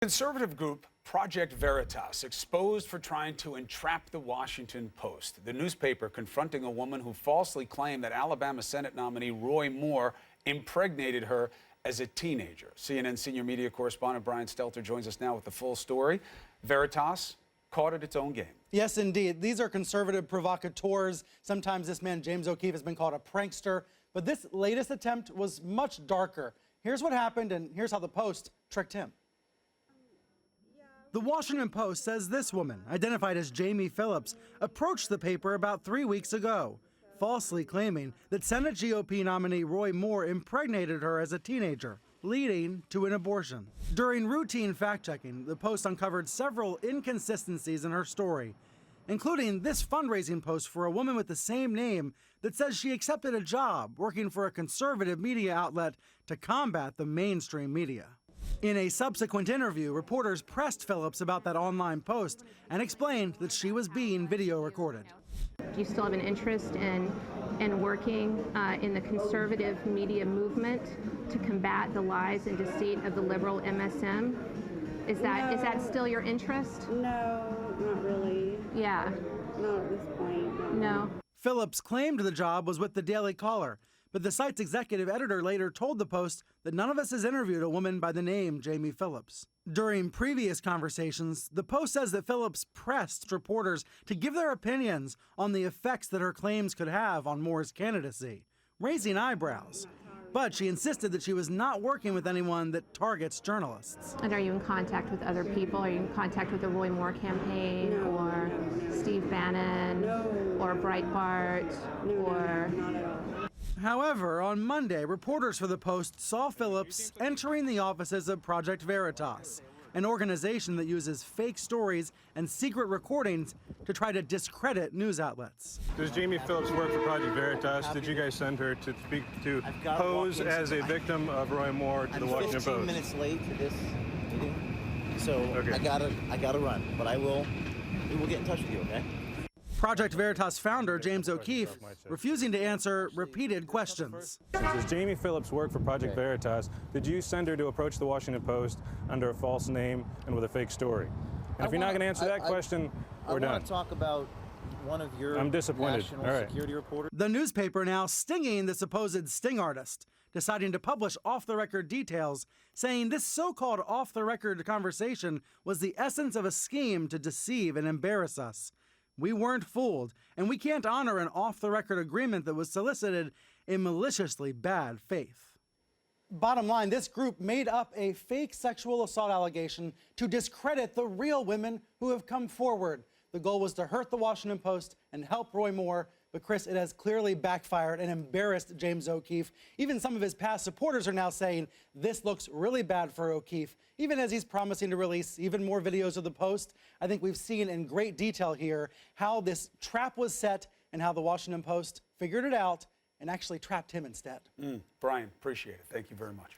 Conservative group Project Veritas exposed for trying to entrap the Washington Post, the newspaper confronting a woman who falsely claimed that Alabama Senate nominee Roy Moore impregnated her as a teenager. CNN senior media correspondent Brian Stelter joins us now with the full story. Veritas caught at its own game. Yes, indeed. These are conservative provocateurs. Sometimes this man, James O'Keefe, has been called a prankster. But this latest attempt was much darker. Here's what happened, and here's how the Post tricked him. The Washington Post says this woman, identified as Jamie Phillips, approached the paper about 3 weeks ago, falsely claiming that Senate GOP nominee Roy Moore impregnated her as a teenager, leading to an abortion. During routine fact-checking, the Post uncovered several inconsistencies in her story, including this fundraising post for a woman with the same name that says she accepted a job working for a conservative media outlet to combat the mainstream media. In a subsequent interview, reporters pressed Phillips about that online post and explained that she was being video recorded. Do you still have an interest in working in the conservative media movement to combat the lies and deceit of the liberal MSM? Is that still your interest? No, not really. Yeah. Not at this point. No. Phillips claimed the job was with the Daily Caller, but the site's executive editor later told the Post that none of us has interviewed a woman by the name Jamie Phillips. During previous conversations, the Post says that Phillips pressed reporters to give their opinions on the effects that her claims could have on Moore's candidacy, raising eyebrows. But she insisted that she was not working with anyone that targets journalists. And are you in contact with other people? Are you in contact with the Roy Moore campaign or Steve Bannon or Breitbart or... Not at all. However, on Monday, reporters for the Post saw Phillips entering the offices of Project Veritas, an organization that uses fake stories and secret recordings to try to discredit news outlets. Does Jamie Phillips work for Project Veritas? Did you guys send her to speak to pose as a victim of Roy Moore to the Washington Post? I'm 15 minutes late to this meeting, so okay. I gotta run, but we will get in touch with you, okay? Project Veritas founder James O'Keefe refusing to answer repeated questions. Does Jamie Phillips work for Project Veritas? Did you send her to approach the Washington Post under a false name and with a fake story? And if you're not going to answer that question, we're done. I want to talk about one of your I'm disappointed. national security reporters. The newspaper now stinging the supposed sting artist, deciding to publish off-the-record details, saying this so-called off-the-record conversation was the essence of a scheme to deceive and embarrass us. We weren't fooled, and we can't honor an off-the-record agreement that was solicited in maliciously bad faith. Bottom line, this group made up a fake sexual assault allegation to discredit the real women who have come forward. The goal was to hurt the Washington Post and help Roy Moore, but Chris, it has clearly backfired and embarrassed James O'Keefe. Even some of his past supporters are now saying this looks really bad for O'Keefe, even as he's promising to release even more videos of the Post. I think we've seen in great detail here how this trap was set and how the Washington Post figured it out and actually trapped him instead. Brian, appreciate it. Thank you very much.